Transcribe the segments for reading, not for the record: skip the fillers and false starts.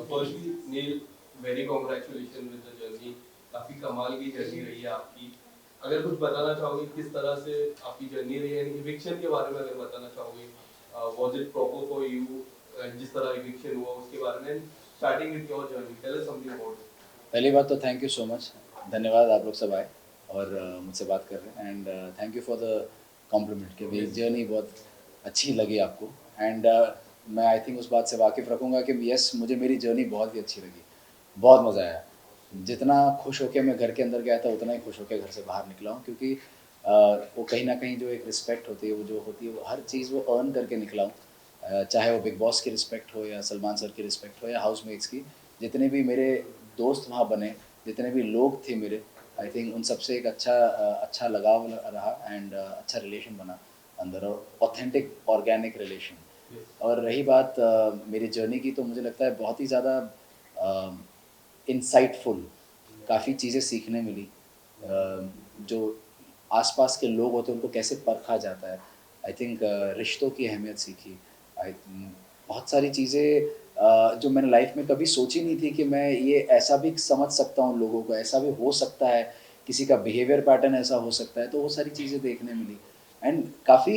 Firstly Neel, very congratulation with the journey. काफी कमाल की जर्नी रही है आपकी। अगर कुछ बताना चाहोगे किस तरह से आपकी जर्नी रही है, इविक्शन के बारे में अगर बताना चाहोगे, was it proper for you, जिस तरह इविक्शन हुआ उसके बारे में, starting with your journey, tell us something about it. पहली बात तो थैंक यू सो मच, धन्यवाद आप लोग सब आए और मुझसे बात कर रहे हैं। And thank you for the compliment कि मेरी जर्नी बहुत अच्छी लगी आपको। एंड मैं आई थिंक उस बात से वाकिफ़ रखूँगा कि यस, मुझे मेरी जर्नी बहुत ही अच्छी लगी, बहुत मज़ा आया। जितना खुश होके मैं घर के अंदर गया था उतना ही खुश होके घर से बाहर निकला हूँ, क्योंकि वो कहीं न कहीं जो एक रिस्पेक्ट होती है, वो जो होती है, वो हर चीज़ वो अर्न करके निकला हूँ। चाहे वो बिग बॉस की रिस्पेक्ट हो या सलमान सर की रिस्पेक्ट हो या हाउसमेट्स की। जितने भी मेरे दोस्त वहाँ बने, जितने भी लोग थे मेरे, आई थिंक उन सबसे एक अच्छा लगाव रहा। एंड अच्छा रिलेशन बना अंदर, और ऑथेंटिक ऑर्गेनिक रिलेशन। और रही बात मेरी जर्नी की, तो मुझे लगता है बहुत ही ज़्यादा इंसाइटफुल, काफ़ी चीज़ें सीखने मिली। जो आसपास के लोग होते हैं उनको कैसे परखा जाता है, आई थिंक रिश्तों की अहमियत सीखी। आई बहुत सारी चीज़ें जो मैंने लाइफ में कभी सोची नहीं थी कि मैं ये ऐसा भी समझ सकता हूँ लोगों को, ऐसा भी हो सकता है, किसी का बिहेवियर पैटर्न ऐसा हो सकता है, तो वो सारी चीज़ें देखने मिली। एंड काफ़ी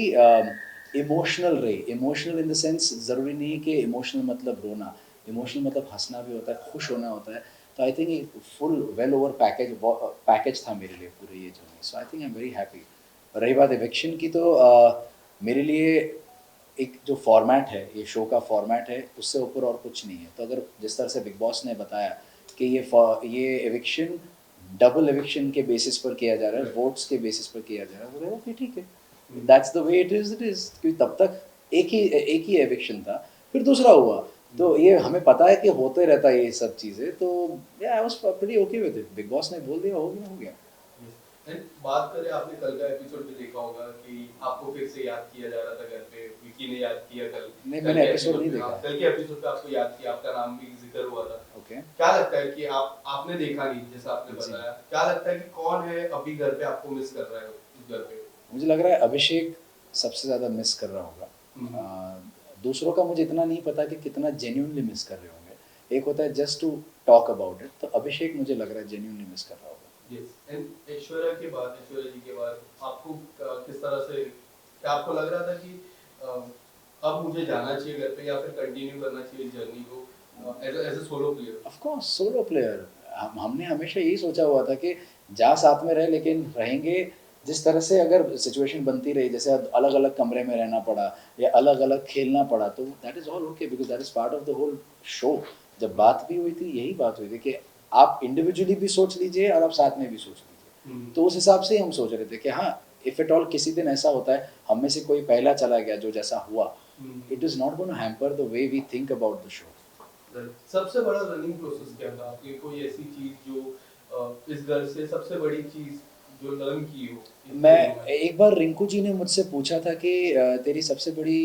इमोशनल रही। इमोशनल इन द सेंस, ज़रूरी नहीं है कि इमोशनल मतलब रोना, इमोशनल मतलब हंसना भी होता है, खुश होना होता है। तो आई थिंक एक फुल वेल ओवर पैकेज था मेरे लिए पूरे ये journey. So I think I am very happy. रही बात इविक्शन की, तो मेरे लिए एक जो फॉर्मेट है, ये शो का फॉर्मेट है, उससे ऊपर और कुछ नहीं है। तो अगर जिस तरह से बिग बॉस ने बताया कि ये इविक्शन डबल इविक्शन के बेसिस पर किया जा रहा है, वोट्स के बेसिस पर किया जा रहा है, तो ओके ठीक है, that's the way it is. क्योंकि तब तक एक ही एविक्शन था, फिर दूसरा हुआ। तो ये हमें पता है कि होते रहता है ये सब चीज़ें। तो या I was pretty okay with it. Big boss ने बोल दिया, हो गया, हो गया। एंड बात करें, आपने कल का एपिसोड भी देखा होगा कि आपको फिर से याद किया जा रहा था घर पे, विकी ने याद किया कल। नहीं, कल मैंने के एपिसोड एपिसोड नहीं पे, देखा हाँ, है। कल के एपिसोड पे आपको याद किया, आपका नाम भी जिक्र हुआ था। ओके। क्या लगता है कि आपने देखा नहीं जैसा आपने जी। बताया, क्या लगता है कि कौन है अभी घर पे आपको मिस कर रहा है उस घर पे? मुझे लग रहा है अभिषेक सबसे ज़्यादा मिस कर रहा होगा। दूसरों का मुझे इतना नहीं पता कि कितना जेन्युइनली मिस कर रहे होंगे। एक होता है just to talk about it, तो अभिषेक मुझे लग रहा है जेन्युइनली मिस कर रहा होगा। यस। एंड ऐश्वर्या जी के बाद आपको किस तरह से, क्या आपको लग रहा था कि अब मुझे जाना चाहिए घर पे, या फिर कंटिन्यू करना चाहिए जर्नी को as a solo player? Of course solo player, हमने हमेशा यही सोचा हुआ था कि जा साथ में रहे, लेकिन रहेंगे जिस तरह से अगर सिचुएशन बनती रही, जैसे अलग अलग कमरे में रहना पड़ा या अलग अलग खेलना पड़ा, तो that is all okay, because that is part of the whole show. जब बात भी हुई थी, यही बात हुई थी कि आप इंडिविजुअली भी सोच लीजिए और आप साथ में भी सोच लीजिए। तो उस हिसाब से ही हम सोच रहे थे कि हाँ, इफ़ एट ऑल किसी दिन ऐसा होता है, हम में से कोई पहला चला गया जो जैसा हुआ, it is not gonna hamper the way we think about the show. सबसे बड़ा रनिंग प्रोसेस क्या था आपकी? कोई ऐसी चीज जो इस घर से सबसे बड़ी चीज जो लर्न की हो इन मैं दिनों में? एक बार रिंकू जी ने मुझसे पूछा था कि तेरी सबसे बड़ी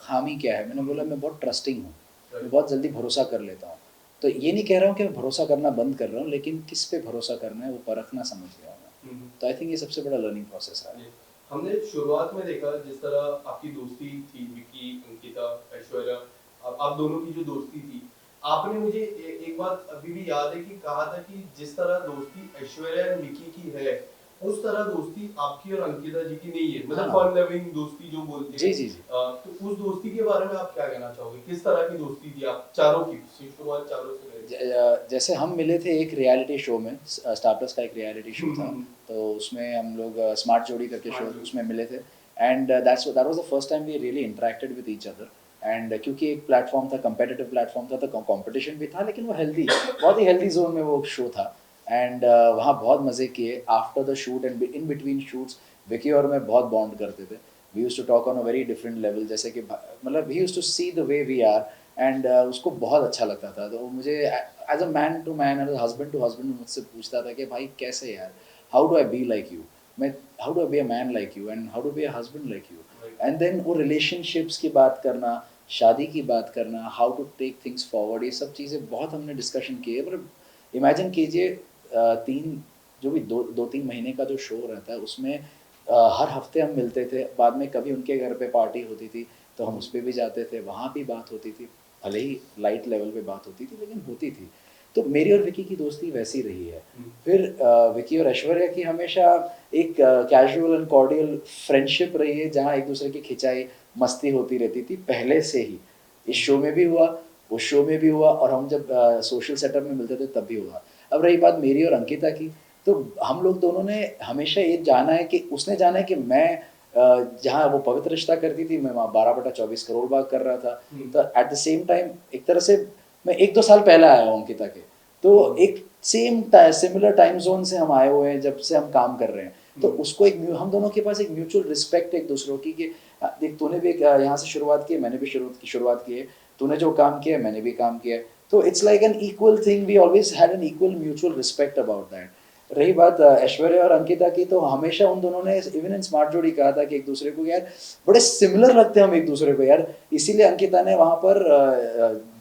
ख़ामी क्या है? मैंने बोला मैं बहुत ट्रस्टिंग हूँ, मैं राइट। बहुत जल्दी भरोसा कर लेता हूँ। तो ये नहीं कह रहा हूँ कि मैं भरोसा करना बंद कर रहा हूँ, लेकिन किस पे भरोसा करना है वो परखना समझ गया हूँ मैं। तो आई थिंक ये सबसे बड़ा लर्निंग प्रोसेस रहा है। ये हमने शुरुआत में देखा जिस तरह आपकी दोस्ती थी, विकी, अंकिता, ऐश्वर्या, आप दोनों की जो दोस्ती थी, आपने मुझे एक बात अभी भी याद है कि कहा था कि जिस तरह दोस्ती ऐश्वर्या और विकी की है, उस तरह दोस्ती आपकी और अंकिता जी की नहीं है, मतलब हाँ। फन लविंग दोस्ती जो बोलते हैं। जी, जी, जी। तो उस दोस्ती के बारे में आप क्या कहना चाहोगे? किस तरह की दोस्ती थी आप चारों की? शुरुआत चारों से करेंगे। जैसे हम मिले थे एक रियलिटी शो में, स्टार प्लस का एक रियलिटी शो था। तो उसमें हम लोग स्मार्ट जोड़ी करके शो, उसमें मिले थे। And that was the first time we really interacted with each other. And क्योंकि एक प्लेटफॉर्म था, कंपेटिटिव प्लेटफॉर्म था, तो कंपटीशन भी था, लेकिन वो हेल्दी, बहुत ही हेल्दी जोन में वो शो था। एंड वहाँ बहुत मज़े किए। After the shoot and in between shoots, Vicky और मैं बहुत बॉन्ड करते थे। We used to talk on a very different level, जैसे कि मतलब ही used to see the way we are. And उसको बहुत अच्छा लगता था। तो मुझे as a man to man, as a husband to husband, मुझसे पूछता था कि भाई कैसे यार, how do I be like you, मैं how do I be a man like you and how do be a husband like you. And then वो relationships की बात करना, शादी की बात करना, how to take things forward, ये सब चीज़ें बहुत हमने डिस्कशन किए। पर इमेजिन कीजिए, तीन जो भी दो तीन महीने का जो शो रहता है, उसमें हर हफ्ते हम मिलते थे। बाद में कभी उनके घर पे पार्टी होती थी तो हम उस पे भी जाते थे, वहाँ भी बात होती थी। भले ही लाइट लेवल पे बात होती थी लेकिन होती थी। तो मेरी और विकी की दोस्ती वैसी रही है। फिर विकी और ऐश्वर्या की हमेशा एक कैजुअल एंड कॉर्डियल फ्रेंडशिप रही है जहाँ एक दूसरे की खिंचाई मस्ती होती रहती थी पहले से ही। इस शो में भी हुआ, उस शो में भी हुआ और हम जब सोशल सेटअप में मिलते थे तब भी हुआ। अब रही बात मेरी और अंकिता की, तो हम लोग दोनों ने हमेशा ये जाना है कि उसने जाना है कि मैं जहाँ वो पवित्र रिश्ता करती थी मैं वहाँ 12/24 करोड़ बाग कर रहा था। तो एट द सेम टाइम एक तरह से मैं 1-2 साल पहले आया हूँ अंकिता के। तो एक सिमिलर टाइम जोन से हम आए हुए हैं जब से हम काम कर रहे हैं। तो उसको एक हम दोनों के पास एक म्यूचुअल रिस्पेक्ट है एक दूसरों की कि देख तूने भी यहाँ से शुरुआत की है, मैंने भी शुरुआत की है, तूने जो काम किया है मैंने भी काम किया है। तो it's like an equal thing, we always had an equal mutual respect about that. रही बात ऐश्वर्या और अंकिता की, तो हमेशा उन दोनों ने इवन इन स्मार्ट जोड़ी कहा था कि एक दूसरे को यार बड़े सिमिलर लगते हैं हम एक दूसरे को यार। इसीलिए अंकिता ने वहाँ पर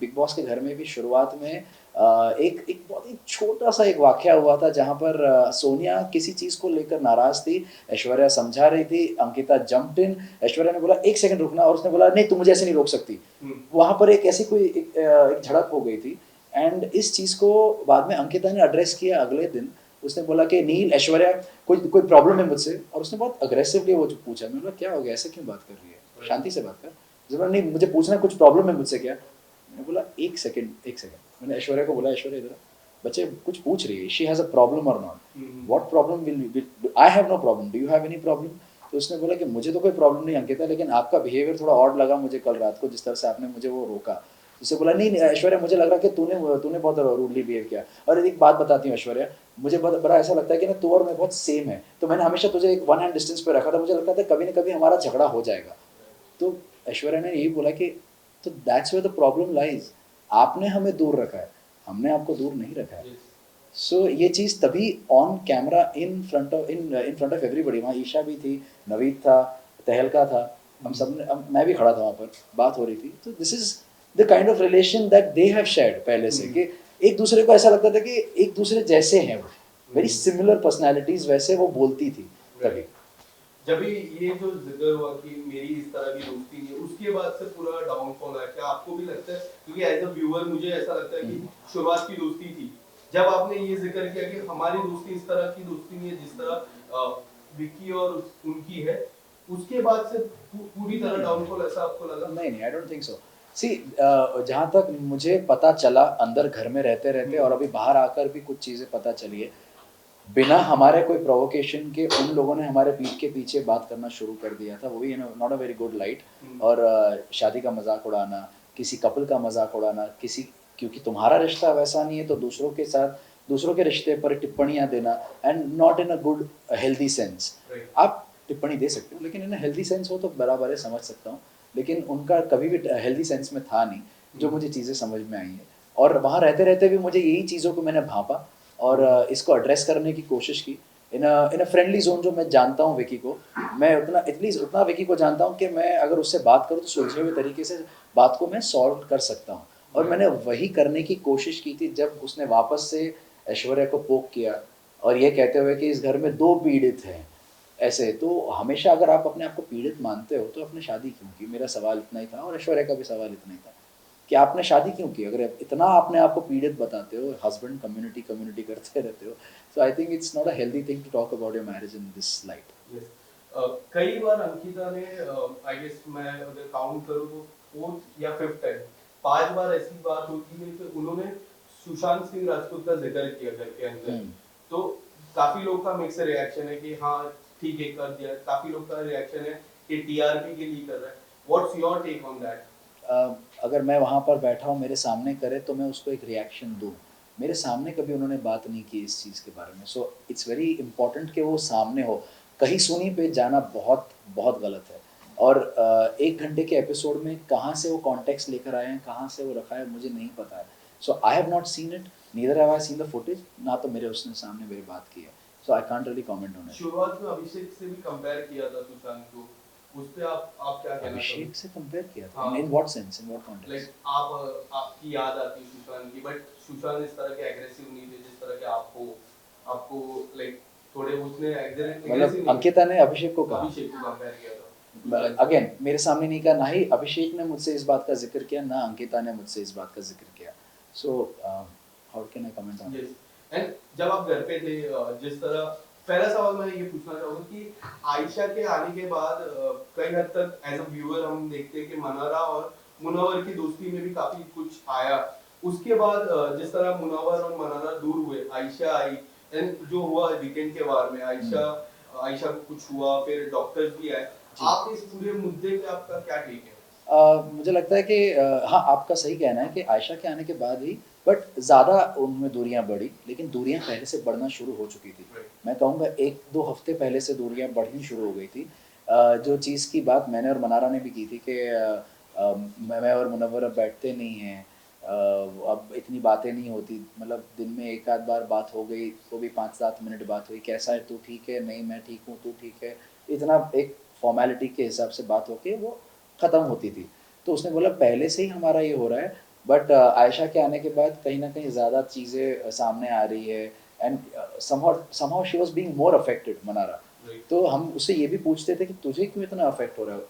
बिग बॉस के घर में भी शुरुआत में एक एक बहुत ही छोटा सा एक वाकया हुआ था जहाँ पर सोनिया किसी चीज़ को लेकर नाराज थी, ऐश्वर्या समझा रही थी, अंकिता जंप्ड इन, ऐश्वर्या ने बोला एक सेकंड रुकना और उसने बोला नहीं तुम मुझे ऐसे नहीं रोक सकती। वहाँ पर एक ऐसी कोई एक झड़प हो गई थी एंड इस चीज़ को बाद में अंकिता ने एड्रेस किया अगले दिन। उसने बोला कि नील ऐश्वर्या कोई कोई प्रॉब्लम है मुझसे, और उसने बहुत अग्रेसिवली वो पूछा। मैंने बोला क्या हो गया, ऐसे क्यों बात कर रही है, शांति से बात कर। उसने बोला नहीं मुझे पूछना कुछ प्रॉब्लम है मुझसे क्या। मैंने बोला एक सेकंड एक सेकंड। मैंने ऐश्वर्या को बोला ऐश्वर्या इधर बच्चे कुछ पूछ रही है, शी हैज़ अ प्रॉब्लम और not, what problem will I have no problem, do you have any problem. तो उसने बोला कि मुझे तो कोई प्रॉब्लम नहीं अंकिता, लेकिन आपका बिहेवियर थोड़ा ऑड लगा मुझे कल रात को जिस तरह से आपने मुझे वो रोका। उससे बोला नहीं नहीं ऐश्वर्या मुझे लग रहा कि तूने तूने बहुत रूडली बिहेव किया। और एक बात बताती हूँ ऐश्वर्या, मुझे बहुत बड़ा ऐसा लगता है कि ना तू और मैं बहुत सेम है, तो मैंने हमेशा तुझे एक वन हैंड डिस्टेंस पे रखा था, मुझे लगता था कभी ना कभी हमारा झगड़ा हो जाएगा। तो ऐश्वर्या ने यही बोला कि तो that's where the problem lies, आपने हमें दूर रखा है, हमने आपको दूर नहीं रखा है। सो ये चीज़ तभी on camera in front of everybody, वहाँ ईशा भी थी, नवीद था, तहलका था, हम सब ने मैं भी खड़ा था वहाँ पर, बात हो रही थी। तो this is the kind of relation that they have shared पहले से, कि एक दूसरे को ऐसा लगता था कि एक दूसरे जैसे हैं वो, वेरी सिमिलर पर्सनैलिटीज, वैसे वो बोलती थी तभी। जब ये जो जिक्र हुआ कि मेरी इस तरह की दोस्ती नहीं है, उसके बाद से पूरा डाउनफॉल आया, क्या आपको भी लगता है? क्योंकि एज अ व्यूअर मुझे ऐसा लगता है कि शुरुआत की दोस्ती थी, जब आपने ये जिक्र किया कि हमारी दोस्ती इस तरह की दोस्ती नहीं है जिस तरह विक्की और उनकी है, उसके बाद से पूरी तरह डाउनफॉल ऐसा आपको लगा? नहीं नहीं आई डोंट थिंक सो। सी जहाँ तक मुझे पता चला अंदर घर में रहते रहते और अभी बाहर आकर भी कुछ चीज़ें पता चली है, बिना हमारे कोई प्रोवोकेशन के उन लोगों ने हमारे पीठ के पीछे बात करना शुरू कर दिया था, वो भी not a very good light. और शादी का मजाक उड़ाना, किसी कपल का मजाक उड़ाना, किसी क्योंकि तुम्हारा रिश्ता वैसा नहीं है तो दूसरों के साथ दूसरों के रिश्ते पर टिप्पणियाँ देना, and not in a good healthy sense. आप टिप्पणी दे सकते हो लेकिन इन हेल्दी सेंस हो तो बराबर है, समझ सकता हूँ, लेकिन उनका कभी भी हेल्दी सेंस में था नहीं, जो मुझे चीज़ें समझ में आई हैं। और वहाँ रहते रहते भी मुझे यही चीज़ों को मैंने भांपा और इसको एड्रेस करने की कोशिश की इन अ फ्रेंडली जोन। जो मैं जानता हूँ विकी को, मैं उतना एटलीस्ट उतना विकी को जानता हूँ कि मैं अगर उससे बात करूँ तो सुलझे हुए तरीके से बात को मैं सॉल्व कर सकता हूँ। और मैंने वही करने की कोशिश की थी जब उसने वापस से ऐश्वर्या को पोक किया और ये कहते हुए कि इस घर में 2 पीड़ित हैं। ऐसे तो हमेशा अगर आप अपने आप को पीड़ित मानते हो तो आपने शादी क्यों की? मेरा सवाल इतना ही था और ऐश्वर्या का भी सवाल इतना ही था कि आपने शादी क्यों की? अगर इतना आपने आपको पीड़ित बताते हो, हस्बैंड कम्युनिटी कम्युनिटी करते रहते हो, so I think it's not a healthy thing to talk about your marriage in this light. कई बार अंकिता ने आई गेस मैं अगर काउंट करूँ तो फोर्थ या फिफ्थ टाइम 5 बार ऐसी बात होती है कि उन्होंने सुशांत सिंह राजपूत का जिक्र किया घर के अंदर। तो काफी लोग का मिक्स रिएक्शन है कि हाँ ठीक है कर दिया, काफी लोग का रिएक्शन है कि टीआरपी के लिए कर रहा है। What's your take on that? अगर मैं वहाँ पर बैठा हूँ मेरे सामने करे तो मैं उसको एक रिएक्शन दूँ। मेरे सामने कभी उन्होंने बात नहीं की इस चीज़ के बारे में, सो इट्स वेरी इंपॉर्टेंट कि वो सामने हो। कहीं सुनी पे जाना बहुत बहुत गलत है। और 1 घंटे के एपिसोड में कहाँ से वो कॉन्टेक्स्ट लेकर आए हैं, कहाँ से वो रखा है, मुझे नहीं पता है। So I have not seen it, neither have I seen the footage, ना तो मेरे उसने सामने मेरी बात की है, so I can't really comment on it. शुरुआत में अभिषेक से भी कंपेयर किया था सुशांत को, उस पे आप क्या कहना चाहोगे? अभिषेक से कंपेयर किया था? हाँ। In what sense, in what context? Like आपकी याद आती है सुशांत की, बट सुशांत इस तरह के एग्रेसिव नहीं थे जिस तरह के आपको आपको लाइक थोड़े उसने एग्रेसिव मतलब अंकिता ने अभिषेक को कहा? अभिषेक को कंपेयर किया था। अगेन मेरे सामने नहीं कहा, ना ही अभिषेक ने मुझसे इस बात का जिक्र किया, ना अंकिता ने मुझसे इस बात का जिक्र किया. So how can I comment on yes and जब आप घर पे थे जिस तरह पहला सवाल मैं ये पूछना चाहूंगा कि आयशा के आने के बाद कई हद तक एज अ व्यूअर हम देखते हैं कि मनारा और मुनव्वर की दोस्ती में भी काफी कुछ आया उसके बाद जिस तरह मुनव्वर और मनारा दूर हुए आयशा आई एंड जो हुआ वीकेंड के वार में आयशा आयशा को कुछ हुआ फिर डॉक्टर्स भी आए जी. आप इस पूरे मुद्दे पे आपका क्या टेक है मुझे लगता है कि हाँ, आपका सही कहना है कि आयशा के आने के बाद ही बट ज़्यादा उनमें दूरियां बढ़ी, लेकिन दूरियां पहले से बढ़ना शुरू हो चुकी थी. मैं कहूँगा 1-2 हफ्ते पहले से दूरियां बढ़नी शुरू हो गई थी. जो चीज़ की बात मैंने और मनारा ने भी की थी कि मैं और मुनव्वर अब बैठते नहीं हैं, अब इतनी बातें नहीं होती, मतलब दिन में एक आध बार बात हो गई, वो भी 5-7 मिनट बात हुई, कैसा है तू ठीक है, नहीं मैं ठीक हूँ, तू ठीक है, इतना एक फॉर्मेलिटी के हिसाब से बात होके वो ख़त्म होती थी. तो उसने बोला पहले से ही हमारा ये हो रहा है, बट आयशा के आने के बाद कहीं न कहीं ज़्यादा चीज़ें सामने आ रही है and somehow she was being more affected, Mannara. तो हम उससे ये भी पूछते थे कि तुझे क्यों इतना अफेक्ट हो रहा है?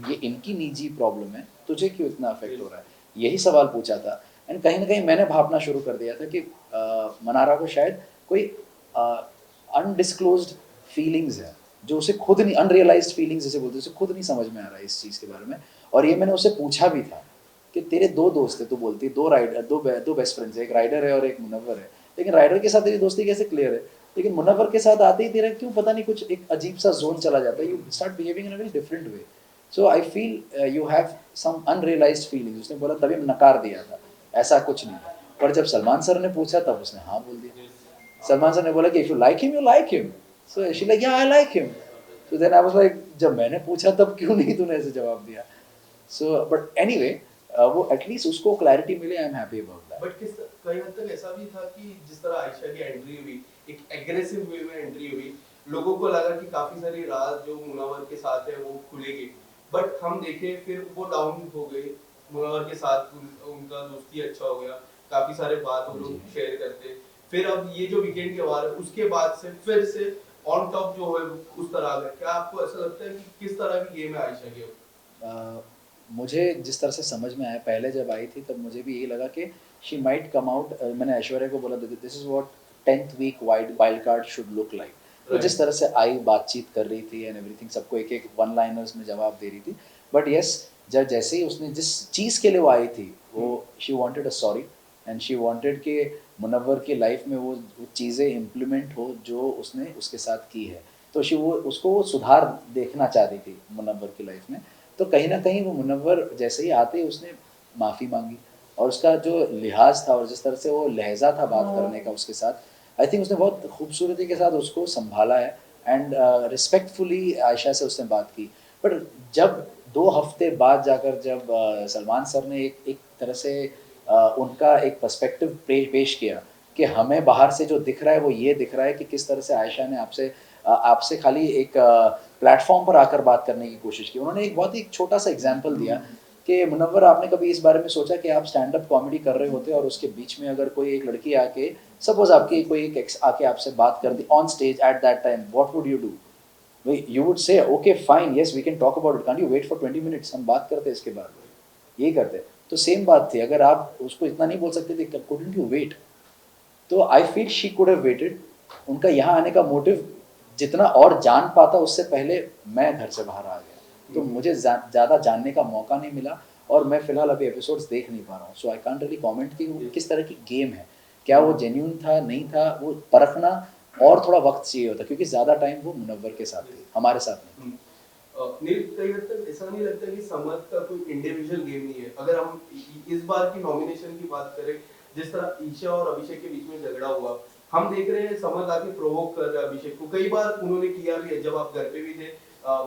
ये इनकी निजी प्रॉब्लम है, तुझे क्यों इतना अफेक्ट हो रहा है? यही सवाल पूछा था. एंड कहीं न कहीं मैंने भापना शुरू कर दिया था कि मनारा को शायद कोई अनडिस्क्लोज़्ड फीलिंग्स है, जो उसे खुद नहीं, अनरियलाइज़्ड फीलिंग्स जिसे बोलते हैं, उसे खुद नहीं समझ में आ रहा है इस चीज़ के बारे में. और ये मैंने उससे पूछा भी था कि तेरे 2 दोस्त हैं, तू बोलती है 2 बेस्ट फ्रेंड्स हैं, एक राइडर है और एक मुनव्वर है. लेकिन राइडर के साथ तेरी दोस्ती कैसे क्लियर है? लेकिन मुनव्वर के साथ आते ही तेरा क्यों पता नहीं कुछ एक अजीब-सा ज़ोन चला जाता है. You start behaving in a very different way. So I feel you have some unrealised feelings. उसने बोला तभी नकार दिया था, ऐसा कुछ नहीं है. पर जब सलमान सर ने पूछा तब उसने हाँ बोल दिया. सलमान सर ने बोला कि if you like him you like him. So she like yeah I like him. So then I was like जब मैंने पूछा तब क्यों नहीं तूने ऐसे जवाब दिया. सो बट एनीवे वो एटलीस्ट उसको क्लैरिटी मिले. I am happy about that. But किस कई हद तक ऐसा भी था कि जिस तरह आयशा की एंट्री हुई एक एग्रेसिव वे में एंट्री हुई लोगों को लगा कि काफी सारी राज जो मुनव्वर के साथ है वो खुलेगी बट हम देखे फिर वो डाउन हो गई मुनव्वर के साथ उनका दोस्ती अच्छा हो गया काफी सारे बात वो लोग शेयर करते फिर अब ये जो वीकेंड के वार है उसके बाद से फिर से ऑन टॉप जो है उस तरह आ गया क्या आपको ऐसा लगता है कि किस तरह की गेम है आयशा की मुझे जिस तरह से समझ में आया पहले जब आई थी तब मुझे भी यही लगा कि शी माइट कम आउट. मैंने ऐश्वर्या को बोला this is what 10th week wild card should look like. तो जिस तरह से आई बातचीत कर रही थी एंड एवरीथिंग, सबको एक एक वन लाइनर्स में जवाब दे रही थी. बट यस, जब जैसे ही उसने जिस चीज़ के लिए वो आई थी वो she wanted a sorry and she wanted कि मुनव्वर की लाइफ में वो चीज़ें इम्प्लीमेंट हो जो उसने उसके साथ की है. तो वो उसको वो सुधार देखना चाह रही थी मुनव्वर की लाइफ में. तो कहीं न कहीं वो मुनव्वर जैसे ही आते ही उसने माफ़ी माँगी और उसका जो लिहाज़ था और जिस तरह से वो लहज़ा था बात करने का उसके साथ, आई थिंक उसने बहुत खूबसूरती के साथ उसको सँभाला है एंड रिस्पेक्टफुली आयशा से उसने बात की. बट जब 2 हफ़्ते बाद जाकर जब सलमान सर ने एक एक तरह से उनका एक पर्सपेक्टिव पेश किया कि हमें बाहर से जो दिख रहा है वो ये दिख रहा है कि किस तरह से आयशा ने आपसे खाली एक प्लेटफॉर्म पर आकर बात करने की कोशिश की. उन्होंने एक बहुत ही छोटा-सा एग्ज़ाम्पल दिया कि मुनव्वर आपने कभी इस बारे में सोचा कि आप स्टैंड अप कॉमेडी कर रहे होते और उसके बीच में अगर कोई एक लड़की आके सपोज़ आपकी कोई एक एक्स आके आपसे बात कर दी on stage at that time, what would you do? You would say okay fine yes we can talk about it, can't you wait for 20 minutes, हम बात करते इसके बारे में. यही करते. तो सेम बात थी, अगर आप उसको इतना नहीं बोल सकते थे कुडंट यू वेट. तो I feel she could have waited. उनका यहाँ आने का मोटिव जितना और जान पाता उससे पहले मैं घर से बाहर आ गया. तो मुझे ज़्यादा जानने का मौका नहीं मिला और मैं फ़िलहाल अभी एपिसोड्स देख नहीं पा रहा हूँ. सो आई कांट रियली कमेंट कि वो किस तरह की गेम है. क्या वो जेन्युइन था, नहीं था, वो परखना और थोड़ा वक्त चाहिए होता क्योंकि ज़्यादा टाइम वो मुनव्वर के साथ थी, हमारे साथ नहीं. नील कई हद तक ऐसा नहीं लगता कि समझ का कोई इंडिविजुअल गेम नहीं है अगर हम इस बार की नॉमिनेशन की बात करें जिस तरह ईशा और अभिषेक के बीच में झगड़ा हुआ हम देख रहे हैं समझ आके प्रोवोक कर रहा है अभिषेक को कई बार उन्होंने किया भी है जब आप घर पे भी थे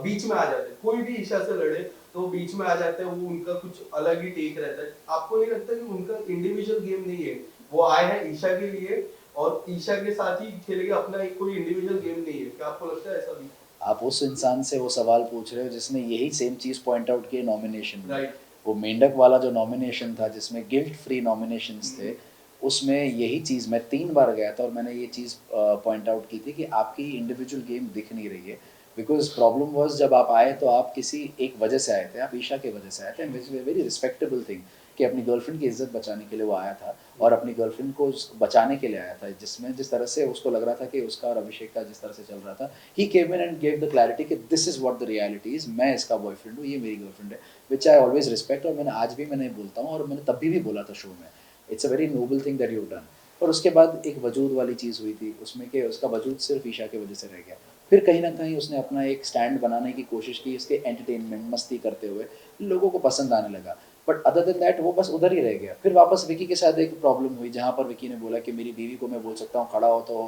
बीच में आ जाते कोई भी ईशा से लड़े तो बीच में आ जाते हैं वो उनका कुछ अलग ही टेक रहता है आपको नहीं लगता कि उनका इंडिविजुअल गेम नहीं है वो आए हैं ईशा के लिए और ईशा के साथ ही खेलेंगे अपना एक कोई इंडिविजुअल गेम नहीं है क्या आपको लगता है ऐसा भी आप उस इंसान से वो सवाल पूछ रहे हो जिसने यही सेम चीज़ पॉइंट आउट की नॉमिनेशन में. राइट वो मेंढक वाला जो नॉमिनेशन था जिसमें गिल्ट फ्री नॉमिनेशंस थे, उसमें यही चीज़ मैं 3 बार गया था और मैंने ये चीज़ पॉइंट आउट की थी कि आपकी इंडिविजुअल गेम दिख नहीं रही है. बिकॉज प्रॉब्लम वॉज जब आप आए तो आप किसी एक वजह से आए थे, आप ईशा की वजह से आए थे, which is very respectable thing कि अपनी गर्लफ्रेंड की इज्जत बचाने के लिए वो आया था और अपनी गर्लफ्रेंड को बचाने के लिए आया था, जिसमें जिस तरह से उसको लग रहा था कि उसका और अभिषेक का जिस तरह से चल रहा था, he came in and gave the clarity कि this is what the reality is, मैं इसका बॉयफ्रेंड हूँ, ये मेरी गर्लफ्रेंड है, विच आई ऑलवेज रिस्पेक्ट। और मैंने आज भी मैंने बोलता हूँ और मैंने तब भी बोला था शो में, it's a very noble thing that you done. और उसके बाद एक वजूद वाली चीज़ हुई थी उसमें कि उसका वजूद सिर्फ ईशा की वजह से रह गया। फिर कहीं ना कहीं उसने अपना एक स्टैंड बनाने की कोशिश की, उसके एंटरटेनमेंट मस्ती करते हुए लोगों को पसंद आने लगा, बट अदर देन दैट वो बस उधर ही रह गया। फिर वापस विकी के साथ एक प्रॉब्लम हुई जहाँ पर विकी ने बोला कि मेरी बीवी को मैं बोल सकता हूँ खड़ा हो तो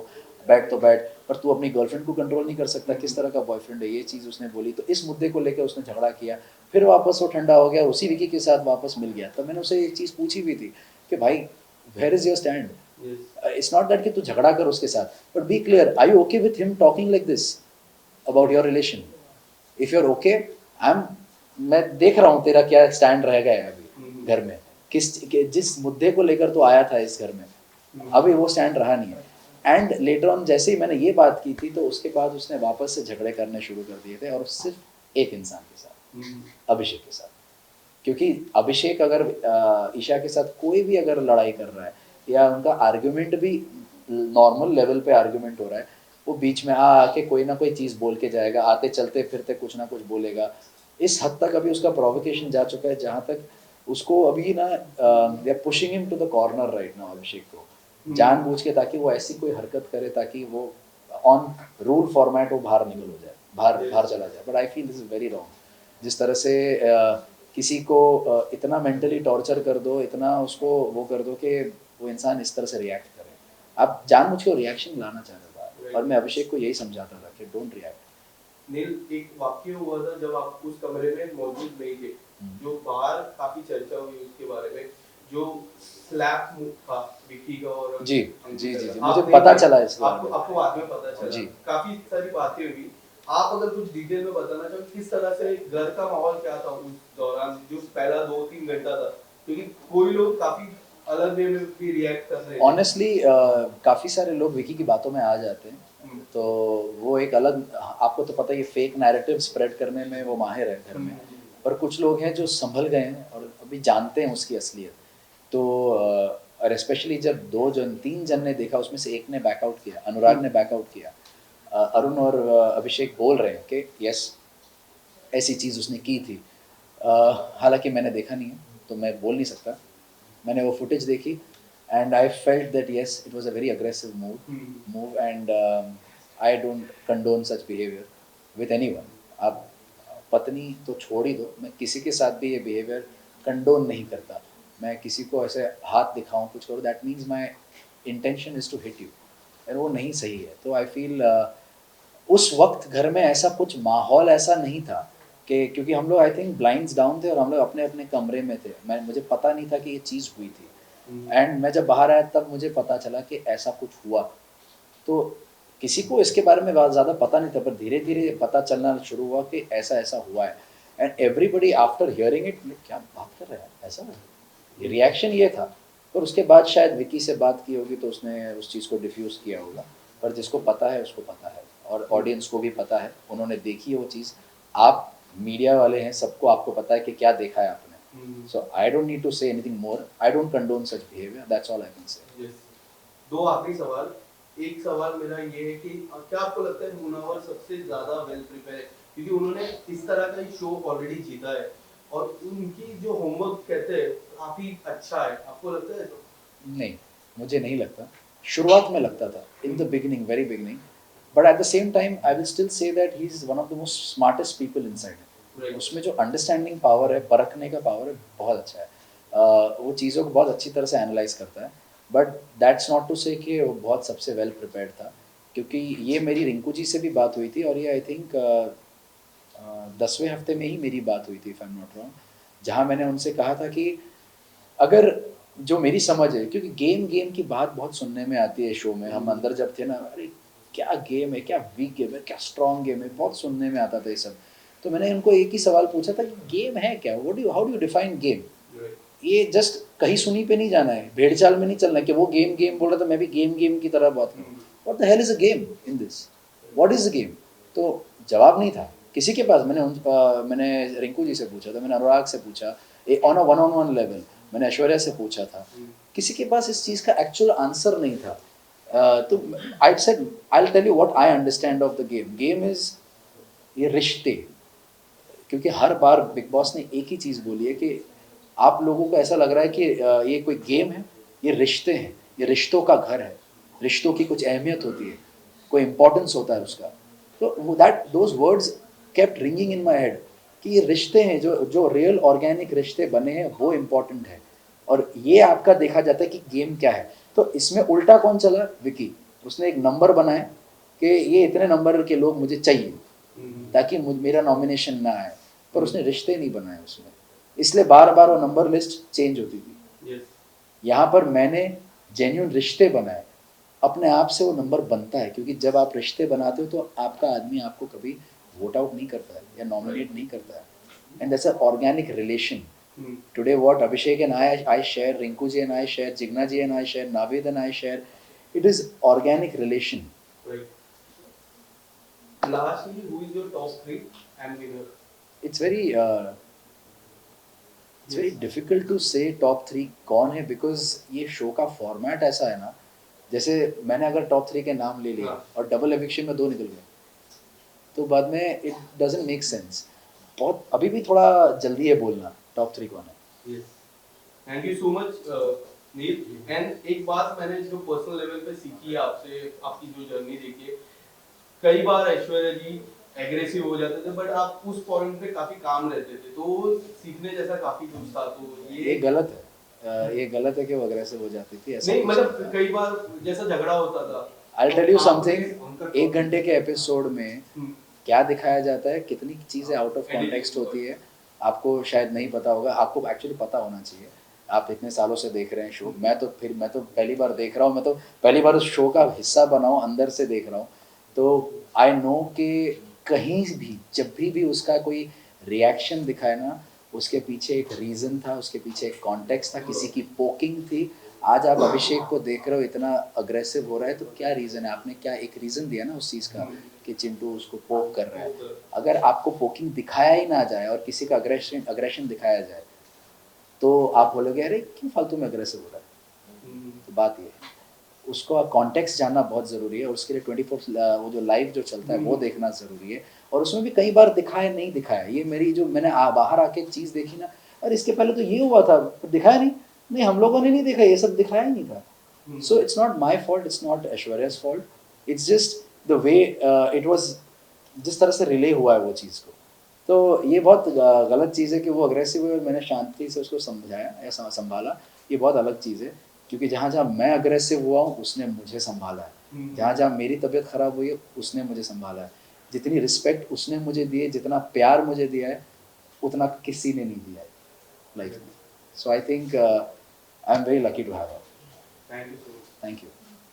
बैठ तो बैठ, पर तू अपनी गर्लफ्रेंड को कंट्रोल नहीं कर सकता, किस तरह का बॉयफ्रेंड है, ये चीज़ उसने बोली। तो इस मुद्दे को लेकर उसने झगड़ा किया, फिर वापस वो ठंडा हो गया, उसी विकी के साथ वापस मिल गया। तब मैंने उसे एक चीज़ पूछी भी थी कि भाई where is your stand, it's not that कि तू झगड़ा कर उसके साथ, but be clear, are you okay with him talking like this about your relation? If you are okay, I am, मैं देख रहा हूँ तेरा क्या स्टैंड रह गया है अभी घर में, जिस मुद्दे को लेकर तो आया था इस घर में, अभी वो स्टैंड रहा नहीं है। एंड लेटर ऑन जैसे ही मैंने ये बात की थी तो उसके बाद उसने वापस से झगड़े करने शुरू कर दिए थे, और सिर्फ एक इंसान के साथ, अभिषेक के साथ। क्योंकि अभिषेक अगर ईशा के साथ कोई भी अगर लड़ाई कर रहा है या उनका आर्ग्यूमेंट भी नॉर्मल लेवल पे आर्ग्यूमेंट हो रहा है, वो बीच में आके कोई ना कोई चीज़ बोल के जाएगा, आते चलते फिरते कुछ ना कुछ बोलेगा। इस हद तक अभी उसका प्रोवोकेशन जा चुका है जहाँ तक उसको अभी ना they are pushing him to the corner right now, Abhishek को जानबूझ के, ताकि वो ऐसी कोई हरकत करे ताकि वो ऑन रूल फॉर्मेट वो बाहर निकल हो जाए, बाहर बाहर चला जाए। But I feel this is very wrong. जिस तरह से किसी को इतना मेंटली टॉर्चर कर दो, इतना उसको वो कर दो कि वो इंसान इस तरह से रिएक्ट करे। आप जानबूझ के रिएक्शन लाना चाह रहे था, और मैं अभिषेक को यही समझाता था कि डोंट रिएक्ट। नील, एक वाक्य हुआ था जब आप उस कमरे में मौजूद नहीं थे, जो बाहर काफी चर्चा हुई उसके बारे में, जो स्लैप मूव था विकी का और जी जी जी जी, मुझे पता चला इसका, आपको बाद में पता चला जी। काफी सारी बातें हुई। आप अगर कुछ डिटेल में बताना चाहो किस तरह से घर का माहौल क्या था उस दौरान, जो पहला 2-3 घंटा था, क्योंकि कोई लोग काफी अलग वे में भी रिएक्ट कर रहे हैं। ऑनेस्टली काफ़ी सारे लोग विकी की बातों में आ जाते हैं, तो वो एक अलग, आपको तो पता ही, फेक नैरेटिव स्प्रेड करने में वो माहिर है घर में। पर कुछ लोग हैं जो संभल गए हैं और अभी जानते हैं उसकी असलियत। तो और स्पेशली जब 2 जन 3 जन ने देखा, उसमें से एक ने बैकआउट किया, अनुराग ने बैकआउट किया, अरुण और अभिषेक बोल रहे हैं कि यस ऐसी चीज़ उसने की थी। हालांकि मैंने देखा नहीं है तो मैं बोल नहीं सकता। मैंने वो फुटेज देखी and I felt that yes it was a very aggressive move and I don't condone such behaviour with anyone. आप पत्नी तो छोड़ ही दो, मैं किसी के साथ भी ये बिहेवियर कंडोन नहीं करता। मैं किसी को ऐसे हाथ दिखाऊं, कुछ करूँ, that means my intention is to hit you, और वो नहीं सही है। तो आई फील उस वक्त घर में ऐसा कुछ माहौल ऐसा नहीं था कि, क्योंकि हम लोग आई थिंक ब्लाइंड्स डाउन थे और हम लोग अपने अपने कमरे में थे। मुझे पता नहीं था कि ये चीज़ हुई थी, एंड मैं जब बाहर आया तब मुझे पता चला कि ऐसा कुछ हुआ। तो किसी को इसके बारे में ज़्यादा पता नहीं था, पर धीरे धीरे पता चलना शुरू हुआ कि ऐसा ऐसा हुआ है। And everybody after hearing it, क्या बात कर रहे हैं, ऐसा रिएक्शन ये था। पर उसके बाद शायद विकी से बात की होगी तो उसने उस चीज़ को डिफ्यूज़ किया होगा। पर जिसको पता है उसको पता है, और ऑडियंस को भी पता है, उन्होंने देखी है वो चीज़। आप मीडिया वाले हैं, सबको आपको पता है कि क्या देखा है आपने। So I don't need to say anything more, I don't condone such behaviour, that's all I can say. दो आखिरी सवाल। एक सवाल मेरा ये है कि क्या आपको लगता है मुनावर सबसे ज्यादा वेल प्रिपेयर है, क्योंकि उन्होंने इस तरह का शो ऑलरेडी जीता है और उनकी जो होमवर्क कहते हैं काफी अच्छा है, आपको लगता है? तो नहीं, मुझे नहीं लगता। शुरुआत में लगता था, in the beginning, very beginning, but at the same time I will still say that he is one of the most smartest people inside. उसमें जो अंडरस्टैंडिंग पावर है, परखने का पावर है, बहुत अच्छा है। वो चीज़ों को बहुत अच्छी तरह से एनालाइज करता है। बट दैट्स नॉट टू से कि वो बहुत सबसे वेल प्रिपेयर्ड था, क्योंकि ये मेरी रिंकू जी से भी बात हुई थी, और ये आई थिंक 10वें हफ्ते में ही मेरी बात हुई थी, if I am not wrong, जहाँ मैंने उनसे कहा था कि अगर जो मेरी समझ है, क्योंकि गेम की बात बहुत सुनने में आती है शो में, हम अंदर जब थे ना, अरे क्या गेम है, क्या वीक गेम है, क्या स्ट्रॉन्ग गेम है, बहुत सुनने में आता था ये सब। तो मैंने उनको एक ही सवाल पूछा था कि गेम है क्या, how do you define game. ये जस्ट कहीं सुनी पे नहीं जाना है, भेड़ चाल में नहीं चलना है कि वो गेम बोल रहा था मैं भी गेम की तरह बात करूँ। What the hell is a game in this, what is a game. तो जवाब नहीं था किसी के पास। मैंने रिंकू जी से पूछा था, मैंने अनुराग से पूछा, on a one on one level मैंने ऐश्वर्या से पूछा था, किसी के पास इस चीज़ का एक्चुअल आंसर नहीं था। तो I said I will tell you what I understand of the game. Game is ये रिश्ते, क्योंकि हर बार बिग बॉस ने एक ही चीज़ बोली है कि आप लोगों को ऐसा लग रहा है कि ये कोई गेम है, ये रिश्ते हैं, ये रिश्तों का घर है, रिश्तों की कुछ अहमियत होती है, कोई इम्पोर्टेंस होता है उसका। तो वो that those words kept ringing in my head कि ये रिश्ते हैं, जो जो रियल ऑर्गेनिक रिश्ते बने हैं वो इम्पोर्टेंट है। और ये आपका देखा जाता है कि गेम क्या है। तो इसमें उल्टा कौन चला? विकी। उसने एक नंबर बनाया कि ये इतने नंबर के लोग मुझे चाहिए ताकि मेरा नॉमिनेशन ना आए, पर उसने रिश्ते नहीं बनाए उसमें, इसलिए बार बार वो नंबर लिस्ट चेंज होती थी। यस, यहाँ पर मैंने जेन्यून रिश्ते बनाए, अपने आप से वो नंबर बनता है, क्योंकि जब आप रिश्ते बनाते हो तो आपका आदमी आपको कभी वोट आउट नहीं करता है या नॉमिनेट नहीं करता है, and that's a organic relation. Today what Abhishek and I share, Rinku ji and I share, Jigna ji and I share, Navid and I share, it is organic relation. right. Lastly, who is your top 3 and winner? It's very Yes. difficult to say top 3 कौन है, because ये show का format ऐसा है ना, जैसे मैंने अगर टॉप 3 के नाम ले लिया और डबल एविक्शन में 2 निकल गए तो बाद में इट डजंट मेक सेंस. बहुत अभी भी थोड़ा जल्दी है बोलना टॉप 3 कौन है. Yes. Thank you so much Neel. And एक बात मैंने जो पर्सनल लेवल पे सीखी है आपसे, आपकी जो जर्नी देखी है, कई बार ऐश्वर्या जी एग्रेसिव हो जाते थे, बट आप उस पॉइंट पे काफी काम रहते थे, तो सीखने जैसा काफी कुछ था. तो ये गलत है. ये गलत है कि वो अग्रेसिव हो जाती थी, ऐसा नहीं, कुछ मतलब नहीं था. कई बार जैसा झगड़ा होता था. I'll tell you तो something, उनका 1 घंटे के एपिसोड में क्या दिखाया जाता है, कितनी चीज़ें आउट ऑफ कॉन्टेक्स्ट होती है, आपको शायद नहीं पता होगा. आपको एक्चुअली पता होना चाहिए. आप इतने सालों से देख रहे हैं शो, मैं तो पहली बार देख रहा हूँ, मैं तो पहली बार उस शो का हिस्सा बना हूँ, अंदर से देख रहा हूँ. तो आई नो कि कहीं भी जब भी उसका कोई रिएक्शन दिखाए ना, उसके पीछे एक रीज़न था, उसके पीछे एक कॉन्टेक्स्ट था, किसी की पोकिंग थी. आज आप अभिषेक को देख रहे हो इतना अग्रेसिव हो रहा है, तो क्या रीज़न है? आपने क्या एक रीज़न दिया ना उस चीज़ का कि चिंटू उसको पोक कर रहा है. अगर आपको पोकिंग दिखाया ही ना जाए और किसी का अग्रेशन दिखाया जाए तो आप बोलोगे अरे क्यों फालतू में अग्रेसिव हो रहा है. तो बात ये है, उसको कॉन्टेक्स्ट जानना बहुत ज़रूरी है, और उसके लिए 24 वो जो लाइव जो चलता है वो देखना ज़रूरी है. और उसमें भी कई बार दिखाया नहीं दिखाया. ये मेरी जो मैंने बाहर आके एक चीज़ देखी ना, अरे इसके पहले तो ये हुआ था, दिखाया नहीं. नहीं, हम लोगों ने नहीं देखा, ये सब दिखाया ही नहीं था. So it's not my fault, it's not Aishwarya's fault, it's just the way it was, जिस तरह से रिले हुआ है वो चीज़ को. तो ये बहुत गलत चीज़ है कि वो अग्रेसिव हुई और मैंने शांति से उसको समझाया या संभाला. ये बहुत अलग चीज़ है, क्योंकि जहाँ जहाँ मैं अग्रेसिव हुआ हूँ उसने मुझे संभाला है. जहाँ जहाँ मेरी तबीयत ख़राब हुई है उसने मुझे संभाला है. जितनी रिस्पेक्ट उसने मुझे दी है, जितना प्यार मुझे दिया है, उतना किसी ने नहीं दिया है लाइफ में. So I think I am very lucky to have her. Thank you so much. Thank you.